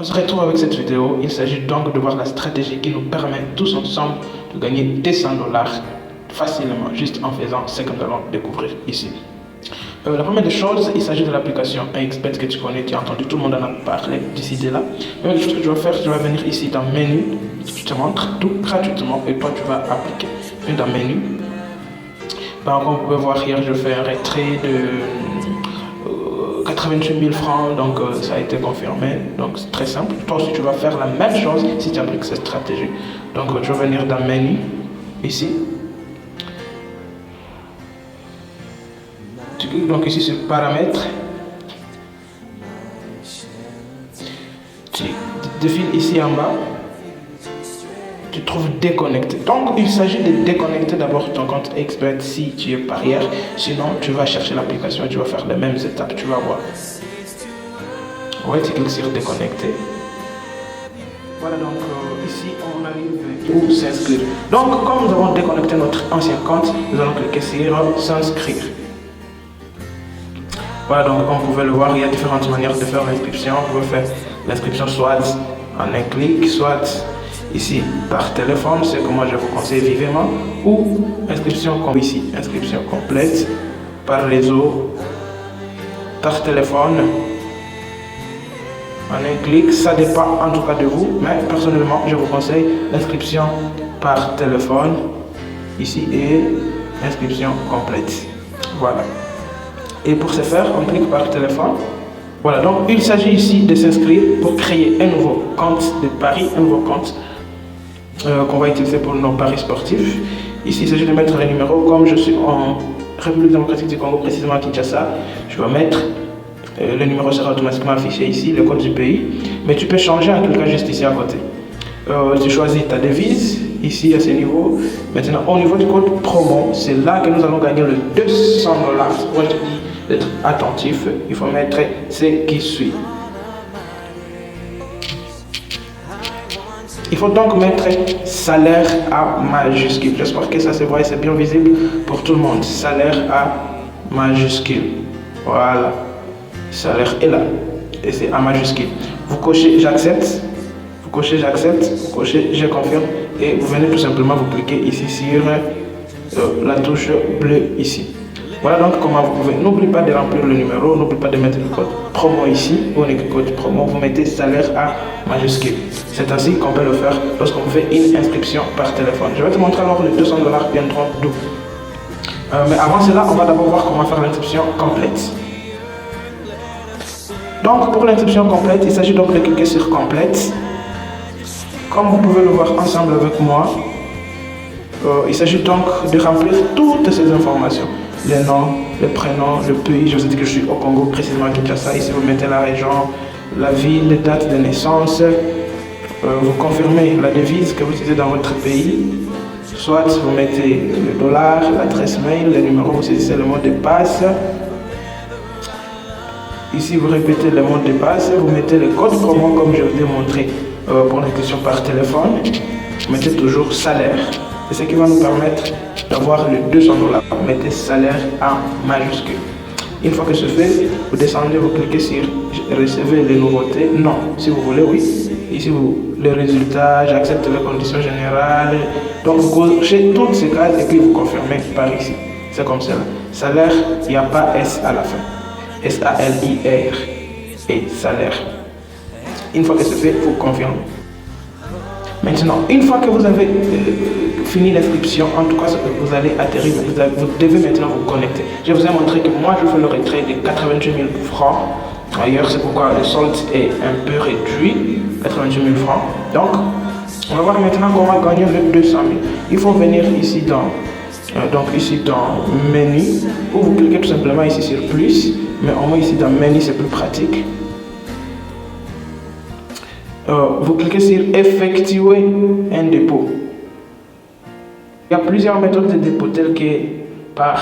On se retrouve avec cette vidéo. Il s'agit donc de voir la stratégie qui nous permet tous ensemble de gagner des $100 facilement, juste en faisant ce que nous allons découvrir ici. La première des choses, il s'agit de l'application AXBet que tu connais, tu as entendu, tout le monde en a parlé d'ici de là. La première chose que tu vas faire, tu vas venir ici dans Menu, je te montre tout gratuitement et toi tu vas appliquer. Viens dans Menu. Par contre, vous pouvez voir hier, je fais un retrait de 88 000 francs, donc ça a été confirmé, donc c'est très simple. Toi aussi tu vas faire la même chose si tu appliques cette stratégie. Donc tu vas venir dans Menu, ici. Tu cliques donc ici sur Paramètres. Tu défiles ici en bas. Tu trouves déconnecté. Donc il s'agit de déconnecter d'abord ton compte AXBet si tu es parieur. Sinon tu vas chercher l'application et tu vas faire les mêmes étapes. Tu vas voir. Ouais, tu cliques sur déconnecter. Voilà, donc ici on arrive où s'inscrire. Donc comme nous avons déconnecté notre ancien compte, nous allons cliquer sur s'inscrire. Voilà, donc comme vous pouvez le voir, il y a différentes manières de faire l'inscription. Vous pouvez faire l'inscription soit en un clic, soit ici par téléphone, c'est que moi je vous conseille vivement, ou inscription comme ici, inscription complète par réseau, par téléphone, en un clic. Ça dépend en tout cas de vous, mais personnellement je vous conseille l'inscription par téléphone ici et inscription complète. Voilà. Et pour ce faire, on clique par téléphone. Voilà, donc il s'agit ici de s'inscrire pour créer un nouveau compte de paris, un nouveau compte qu'on va utiliser pour nos paris sportifs. Ici, il s'agit de mettre les numéros. Comme je suis en République démocratique du Congo, précisément à Kinshasa, je vais mettre, le numéro sera automatiquement affiché ici, le code du pays. Mais tu peux changer en cliquant juste ici à côté. Tu choisis ta devise, ici à ce niveau. Maintenant, au niveau du code promo, c'est là que nous allons gagner le $200. Moi, je te dis d'être attentif. Il faut mettre ce qui suit. Il faut donc mettre salaire à majuscule. J'espère que ça se voit et c'est bien visible pour tout le monde. Salaire à majuscule. Voilà. Salaire est là. Et c'est à majuscule. Vous cochez j'accepte. Vous cochez j'accepte. Vous cochez je confirme. Et vous venez tout simplement vous cliquer ici sur la touche bleue ici. Voilà donc comment vous pouvez. N'oubliez pas de remplir le numéro, n'oubliez pas de mettre le code promo ici. Vous mettez le code promo, vous mettez salaire à majuscule. C'est ainsi qu'on peut le faire lorsqu'on fait une inscription par téléphone. Je vais te montrer alors les $200 viendront d'où. Mais avant cela, on va d'abord voir comment faire l'inscription complète. Donc pour l'inscription complète, il s'agit donc de cliquer sur complète. Comme vous pouvez le voir ensemble avec moi, il s'agit donc de remplir toutes ces informations. Les noms, les prénoms, le pays. Je vous ai dit que je suis au Congo, précisément à Kinshasa. Ici, vous mettez la région, la ville, les dates de naissance. Vous confirmez la devise que vous utilisez dans votre pays. Soit vous mettez le dollar, l'adresse mail, le numéro, vous saisissez le mot de passe. Ici, vous répétez le mot de passe. Vous mettez le code promo comme je vous ai montré pour l'inscription par téléphone. Vous mettez toujours salaire. C'est ce qui va nous permettre d'avoir le $200. Vous mettez salaire en majuscule. Une fois que c'est fait, vous descendez, vous cliquez sur recevez les nouveautés. Non, si vous voulez, oui. Ici, les résultats, j'accepte les conditions générales. Donc, vous cochez toutes ces cases et puis vous confirmez par ici. C'est comme ça. Salaire, il n'y a pas S à la fin. S-A-L-I-R. Et salaire. Une fois que c'est fait, vous confirmez. Maintenant, une fois que vous avez fini l'inscription, en tout cas, vous allez atterrir, vous devez maintenant vous connecter. Je vous ai montré que moi, je fais le retrait de 88 000 francs. D'ailleurs, c'est pourquoi le solde est un peu réduit, 88 000 francs. Donc, on va voir maintenant comment gagner le 200 000. Il faut venir ici dans Menu, ou vous cliquez tout simplement ici sur plus, mais au moins ici dans Menu, c'est plus pratique. Vous cliquez sur effectuer un dépôt. Il y a plusieurs méthodes de dépôt telles que par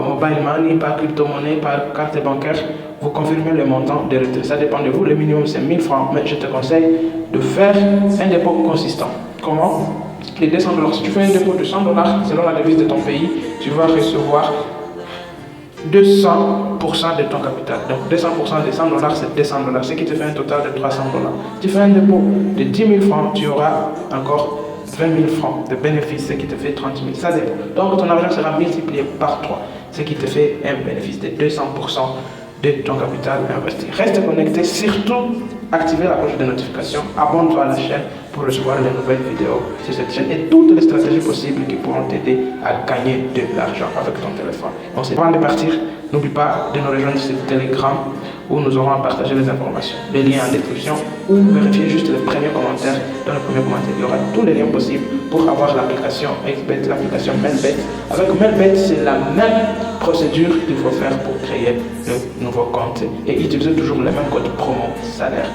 mobile money, par crypto-monnaie, par carte bancaire. Vous confirmez le montant de retrait. Ça dépend de vous. Le minimum c'est 1000 francs, mais je te conseille de faire un dépôt consistant. Comment? Les $200. Si tu fais un dépôt de $100 selon la devise de ton pays, tu vas recevoir 200% de ton capital. Donc 200% des $100, c'est $200, ce qui te fait un total de $300. Tu fais un dépôt de 10 000 francs, tu auras encore 20 000 francs de bénéfice, ce qui te fait 30 000. Ça dépend. Donc ton argent sera multiplié par 3, ce qui te fait un bénéfice de 200% de ton capital investi. Reste connecté, surtout activez la cloche de notification, abonne-toi à la chaîne pour recevoir les nouvelles vidéos sur cette chaîne et toutes les stratégies possibles qui pourront t'aider à gagner de l'argent avec ton téléphone. Donc avant de partir, n'oublie pas de nous rejoindre sur Telegram où nous aurons partagé les informations. Les liens en description ou vérifiez juste le premier commentaire. Dans le premier commentaire, il y aura tous les liens possibles pour avoir l'application XBET, l'application Melbet. Avec Melbet, c'est la même procédure qu'il faut faire pour créer le nouveau compte et utiliser toujours le même code promo salaire.